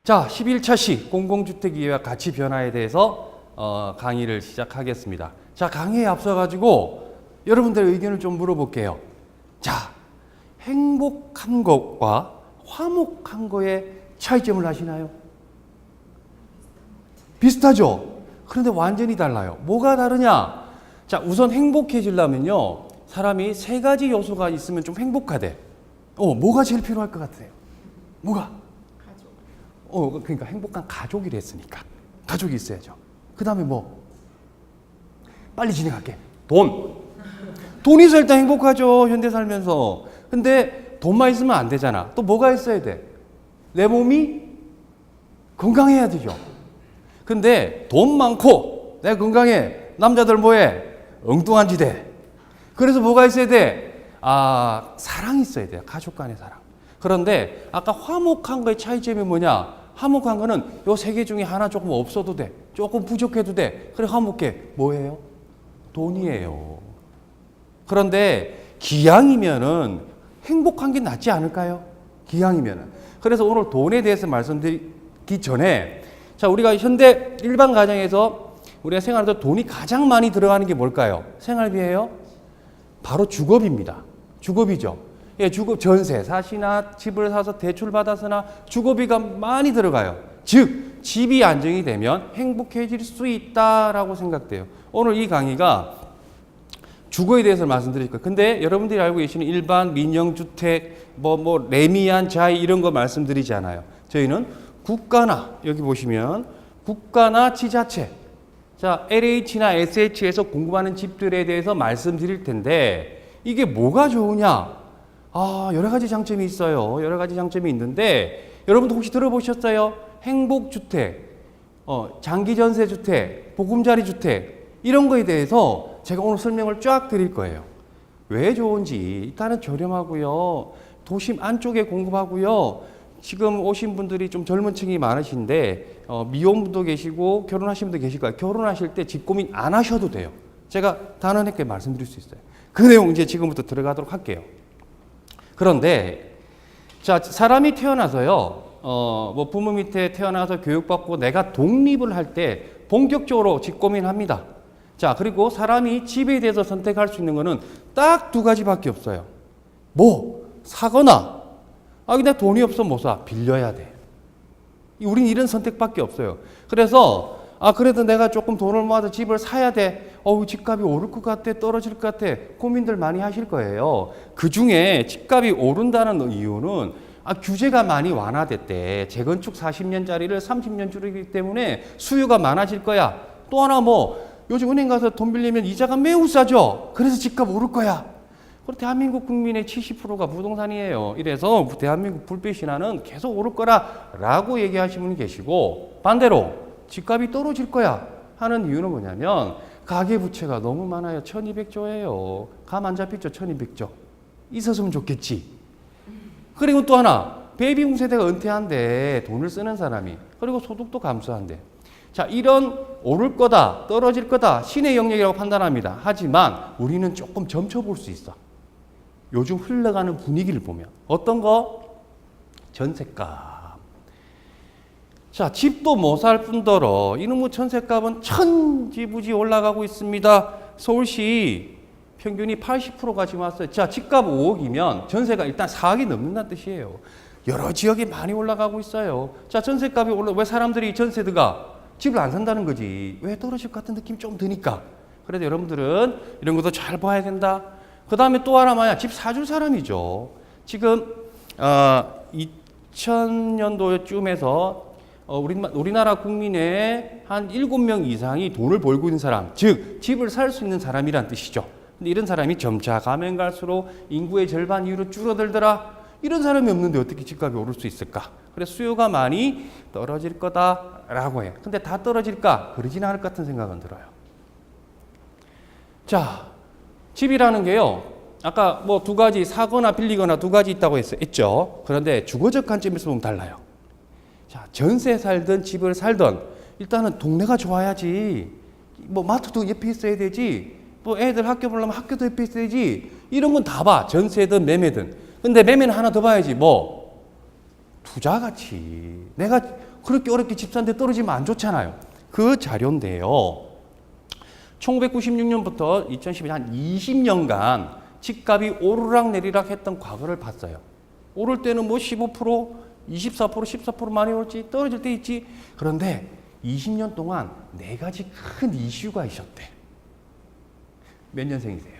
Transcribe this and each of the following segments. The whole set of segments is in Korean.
자, 11차시 공공주택이해와 가치 변화에 대해서 강의를 시작하겠습니다. 자, 강의에 앞서가지고 여러분들의 의견을 좀 물어볼게요. 자, 행복한 것과 화목한 거의 차이점을 아시나요? 비슷하죠? 그런데 완전히 달라요. 뭐가 다르냐? 자, 우선 행복해지려면요, 사람이 세 가지 요소가 있으면 좀 행복하대. 뭐가 제일 필요할 것 같아요? 뭐가? 그러니까 행복한 가족이라 했으니까. 가족이 있어야죠. 그 다음에 뭐? 빨리 진행할게. 돈이 있어야 일단 행복하죠. 현대 살면서. 근데 돈만 있으면 안 되잖아. 또 뭐가 있어야 돼? 내 몸이 건강해야 되죠. 근데 돈 많고 내 건강해. 남자들 뭐해? 엉뚱한 짓해. 그래서 뭐가 있어야 돼? 사랑이 있어야 돼요. 가족 간의 사랑. 그런데 아까 화목한 거의 차이점이 뭐냐? 화목한 거는 요 세 개 중에 하나 조금 없어도 돼. 조금 부족해도 돼. 그래, 화목해. 뭐예요? 돈이에요. 그런데 기양이면은 행복한 게 낫지 않을까요? 기양이면은. 그래서 오늘 돈에 대해서 말씀드리기 전에, 자, 우리가 현대 일반 가정에서 우리가 생활할 때 돈이 가장 많이 들어가는 게 뭘까요? 생활비예요? 바로 주거비입니다. 주거비죠. 예, 주거, 전세 사시나 집을 사서 대출 받아서나 주거비가 많이 들어가요. 즉, 집이 안정이 되면 행복해질 수 있다라고 생각돼요. 오늘 이 강의가 주거에 대해서 말씀드릴 거예요. 근데 여러분들이 알고 계시는 일반 민영주택, 레미안, 자이 이런 거 말씀드리지 않아요. 저희는 국가나, 여기 보시면 국가나 지자체, 자, LH나 SH에서 공급하는 집들에 대해서 말씀드릴 텐데, 이게 뭐가 좋으냐? 여러 가지 장점이 있어요. 여러 가지 장점이 있는데, 여러분도 혹시 들어보셨어요? 행복주택, 장기전세주택, 보금자리주택, 이런 거에 대해서 제가 오늘 설명을 쫙 드릴 거예요. 왜 좋은지, 일단은 저렴하고요. 도심 안쪽에 공급하고요. 지금 오신 분들이 좀 젊은 층이 많으신데, 미혼분도 계시고, 결혼하신 분도 계실 거예요. 결혼하실 때 집 고민 안 하셔도 돼요. 제가 단언하게 말씀드릴 수 있어요. 그 내용 이제 지금부터 들어가도록 할게요. 그런데, 자, 사람이 태어나서요, 부모 밑에 태어나서 교육받고 내가 독립을 할 때 본격적으로 집 고민합니다. 자, 그리고 사람이 집에 대해서 선택할 수 있는 거는 딱 두 가지밖에 없어요. 사거나, 근데 돈이 없어 못 사. 빌려야 돼. 우린 이런 선택밖에 없어요. 그래서, 그래도 내가 조금 돈을 모아서 집을 사야 돼. 집값이 오를 것 같아, 떨어질 것 같아. 고민들 많이 하실 거예요. 그 중에 집값이 오른다는 이유는 규제가 많이 완화됐대. 재건축 40년짜리를 30년 줄이기 때문에 수요가 많아질 거야. 또 하나 요즘 은행 가서 돈 빌리면 이자가 매우 싸죠. 그래서 집값 오를 거야. 그리고 대한민국 국민의 70%가 부동산이에요. 이래서 대한민국 불빛 신화는 계속 오를 거라고 얘기하시는 분이 계시고, 반대로 집값이 떨어질 거야 하는 이유는 뭐냐면 가계부채가 너무 많아요. 1200조예요. 감 안 잡히죠. 1200조. 있었으면 좋겠지. 그리고 또 하나, 베이비붐 세대가 은퇴한대. 돈을 쓰는 사람이. 그리고 소득도 감소한대. 자, 이런 오를 거다, 떨어질 거다, 신의 영역이라고 판단합니다. 하지만 우리는 조금 점쳐볼 수 있어. 요즘 흘러가는 분위기를 보면. 어떤 거? 전셋값. 자, 집도 못 살 뿐더러 이놈의 전셋값은 천지부지 올라가고 있습니다. 서울시 평균이 80%가 지금 왔어요. 자, 집값 5억이면 전세가 일단 4억이 넘는다는 뜻이에요. 여러 지역에 많이 올라가고 있어요. 자, 전셋값이 왜 사람들이 전세 집을 안 산다는 거지. 왜 떨어질 것 같은 느낌이 좀 드니까. 그래도 여러분들은 이런 것도 잘 봐야 된다. 그 다음에 또 하나 집 사줄 사람이죠. 지금 2000년도쯤에서 우리나라 국민의 한 7명 이상이 돈을 벌고 있는 사람, 즉 집을 살 수 있는 사람이란 뜻이죠. 근데 이런 사람이 점차 가면 갈수록 인구의 절반 이후로 줄어들더라. 이런 사람이 없는데 어떻게 집값이 오를 수 있을까? 그래서 수요가 많이 떨어질 거다라고 해요. 근데 다 떨어질까? 그러진 않을 것 같은 생각은 들어요. 자, 집이라는 게요, 아까 두 가지, 사거나 빌리거나 두 가지 있다고 했죠. 그런데 주거적 관점에서 보면 달라요. 자, 전세 살든 집을 살든 일단은 동네가 좋아야지. 마트도 옆에 있어야 되지. 애들 학교 보려면 학교도 옆에 있어야지. 이런 건 다 봐. 전세든 매매든. 근데 매매는 하나 더 봐야지. 투자가치. 내가 그렇게 어렵게 집 사는데 떨어지면 안 좋잖아요. 그 자료인데요. 1996년부터 2012년 한 20년간 집값이 오르락 내리락 했던 과거를 봤어요. 오를 때는 뭐 15%, 24%, 14% 많이 오르지, 떨어질 때 있지. 그런데 20년 동안 4가지 큰 이슈가 있었대. 몇 년생이세요?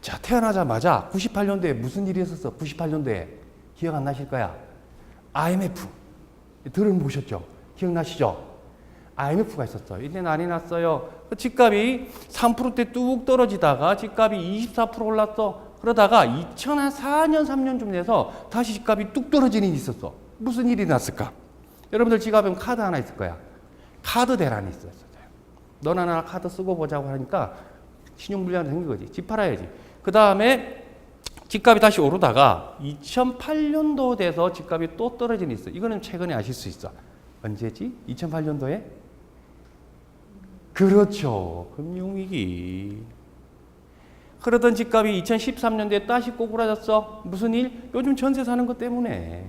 자, 태어나자마자 98년도에 무슨 일이 있었어? 98년도에 기억 안 나실 거야. IMF 들어보셨죠? 기억나시죠? IMF가 있었어요. 이때 난리 났어요. 집값이 3%대 뚝 떨어지다가 집값이 24% 올랐어. 그러다가 2004년, 3년쯤 돼서 다시 집값이 뚝 떨어지는 일이 있었어. 무슨 일이 났을까? 여러분들 지갑에 카드 하나 있을 거야. 카드 대란이 있었어요. 너나 나나 카드 쓰고 보자고 하니까 신용불량이 생긴 거지. 집 팔아야지. 그 다음에 집값이 다시 오르다가 2008년도 돼서 집값이 또 떨어지는 일이 있어. 이거는 최근에 아실 수 있어. 언제지? 2008년도에? 그렇죠. 금융위기. 그러던 집값이 2013년도에 다시 꼬꾸라졌어. 무슨 일? 요즘 전세 사는 것 때문에.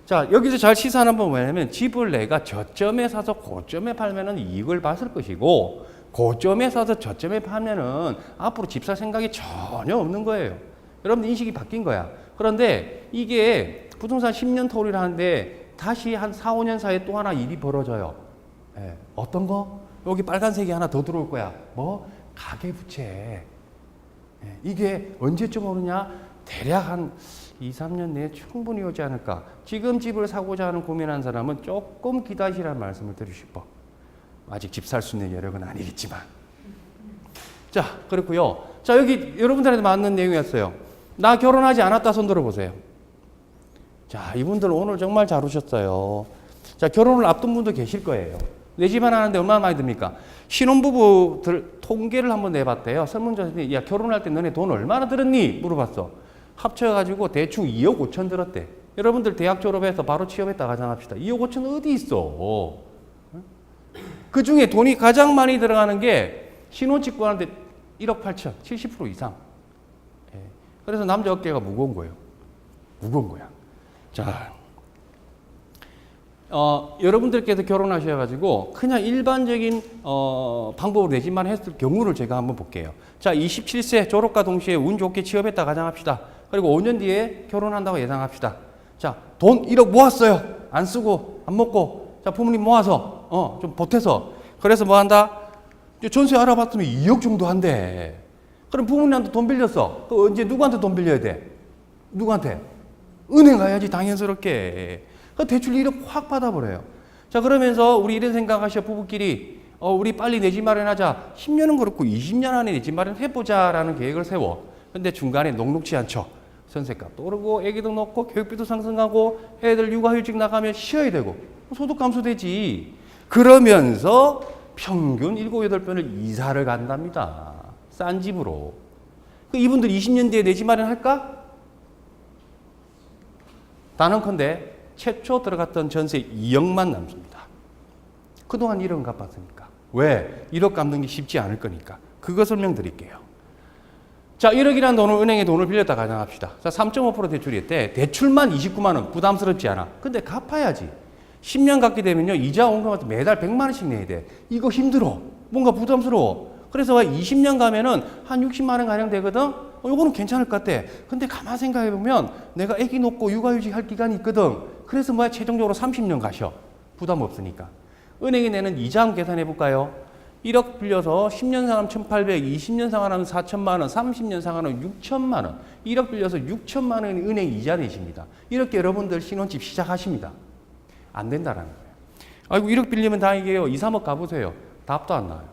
자, 여기서 잘 시사하는 건 뭐냐면 집을 내가 저점에 사서 고점에 팔면은 이익을 봤을 것이고 고점에 사서 저점에 팔면은 앞으로 집 살 생각이 전혀 없는 거예요. 여러분 인식이 바뀐 거야. 그런데 이게 부동산 10년 터울이라 하는데 다시 한 4, 5년 사이에 또 하나 일이 벌어져요. 예. 어떤 거? 여기 빨간색이 하나 더 들어올 거야. 뭐? 가계부채. 예. 이게 언제쯤 오느냐? 대략 한 2, 3년 내에 충분히 오지 않을까. 지금 집을 사고자 하는 고민한 사람은 조금 기다리시라는 말씀을 드리고 싶어. 아직 집 살 수 있는 여력은 아니겠지만. 자, 그렇고요. 자, 여기 여러분들한테 맞는 내용이었어요. 나 결혼하지 않았다 손 들어보세요. 자, 이분들 오늘 정말 잘 오셨어요. 자, 결혼을 앞둔 분도 계실 거예요. 내 집안 하는데 얼마나 많이 듭니까? 신혼부부들 통계를 한번 내봤대요. 설문조사에 야, 결혼할 때 너네 돈 얼마나 들었니? 물어봤어. 합쳐가지고 대충 2억 5천 들었대. 여러분들 대학 졸업해서 바로 취업했다 가정합시다. 2억 5천 어디 있어? 그 중에 돈이 가장 많이 들어가는 게 신혼집 구하는데 1억 8천, 70% 이상. 예. 그래서 남자 어깨가 무거운 거예요. 무거운 거야. 자, 여러분들께서 결혼하셔가지고 그냥 일반적인 방법으로 내 집만 했을 경우를 제가 한번 볼게요. 자, 27세 졸업과 동시에 운 좋게 취업했다 가정합시다. 그리고 5년 뒤에 결혼한다고 예상합시다. 자, 돈 1억 모았어요. 안 쓰고 안 먹고. 자, 부모님 모아서 좀 보태서. 그래서 뭐 한다? 전세 알아봤더니 2억 정도 한대. 그럼 부모님한테 돈 빌렸어. 그 언제 누구한테 돈 빌려야 돼? 누구한테? 은행 가야지 당연스럽게. 그 대출 1억 확 받아버려요. 자, 그러면서 우리 이런 생각하셔. 부부끼리 우리 빨리 내 집 마련하자. 10년은 그렇고 20년 안에 내 집 마련해보자라는 계획을 세워. 근데 중간에 녹록지 않죠. 전세값도 오르고 애기도 넣고 교육비도 상승하고 애들 육아휴직 나가면 쉬어야 되고 소득 감소되지. 그러면서 평균 7, 8번을 이사를 간답니다. 싼 집으로. 그 이분들 20년 뒤에 내 집 마련할까? 단언컨대 최초 들어갔던 전세 2억만 남습니다. 그동안 1억은 갚았으니까. 왜? 1억 갚는 게 쉽지 않을 거니까. 그거 설명드릴게요. 자, 1억이라는 돈을 은행에 돈을 빌렸다 가정합시다. 자, 3.5% 대출이었대. 대출만 29만 원 부담스럽지 않아. 근데 갚아야지. 10년 갚게 되면요. 이자 원금한테 매달 100만 원씩 내야 돼. 이거 힘들어. 뭔가 부담스러워. 그래서 20년 가면은 한 60만 원 가량 되거든. 요거는 괜찮을 것 같아. 근데 가만 생각해 보면 내가 아기 놓고 육아휴직 할 기간이 있거든. 그래서 뭐야 최종적으로 30년 가셔. 부담 없으니까. 은행이 내는 이자 한번 계산해 볼까요? 1억 빌려서 10년 상환하면 1,800, 20년 상환하면 4천만 원, 30년 상환하면 6천만 원. 1억 빌려서 6천만 원이 은행 이자 내십니다. 이렇게 여러분들 신혼집 시작하십니다. 안 된다라는 거예요. 아이고 1억 빌리면 다행이에요. 2, 3억 가보세요. 답도 안 나와요.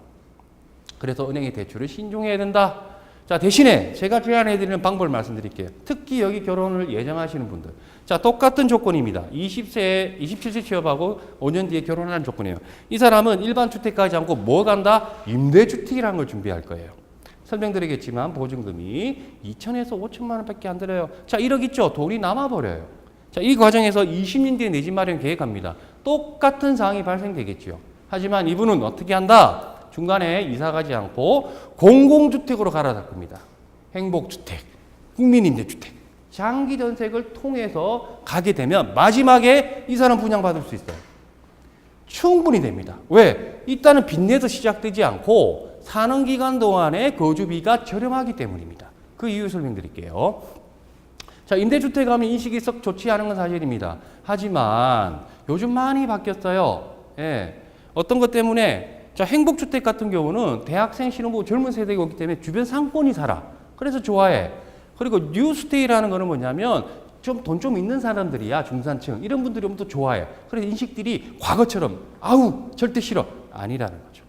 그래서 은행의 대출을 신중해야 된다. 자, 대신에 제가 제안해드리는 방법을 말씀드릴게요. 특히 여기 결혼을 예정하시는 분들. 자, 똑같은 조건입니다. 27세 취업하고 5년 뒤에 결혼하는 조건이에요. 이 사람은 일반 주택 가지 않고 뭐 간다? 임대주택이라는 걸 준비할 거예요. 설명드리겠지만 보증금이 2천에서 5천만 원밖에 안 들어요. 자, 1억 있죠? 돈이 남아버려요. 자, 이 과정에서 20년 뒤에 내 집 마련 계획합니다. 똑같은 상황이 발생되겠죠. 하지만 이분은 어떻게 한다? 중간에 이사 가지 않고 공공주택으로 갈아탈 겁니다. 행복주택, 국민임대주택. 장기 전sek을 통해서 가게 되면 마지막에 이 사람 분양받을 수 있어요. 충분히 됩니다. 왜? 일단은 빚내서 시작되지 않고 사는 기간 동안에 거주비가 저렴하기 때문입니다. 그 이유 설명드릴게요. 자, 임대주택 하면 인식이 썩 좋지 않은 건 사실입니다. 하지만 요즘 많이 바뀌었어요. 예. 어떤 것 때문에 자, 행복주택 같은 경우는 대학생, 신혼부부, 젊은 세대가 오기 때문에 주변 상권이 살아. 그래서 좋아해. 그리고 뉴스테이라는 거는 뭐냐면 좀 돈 좀 있는 사람들이야. 중산층. 이런 분들이 오면 또 좋아해. 그래서 인식들이 과거처럼 아우 절대 싫어. 아니라는 거죠.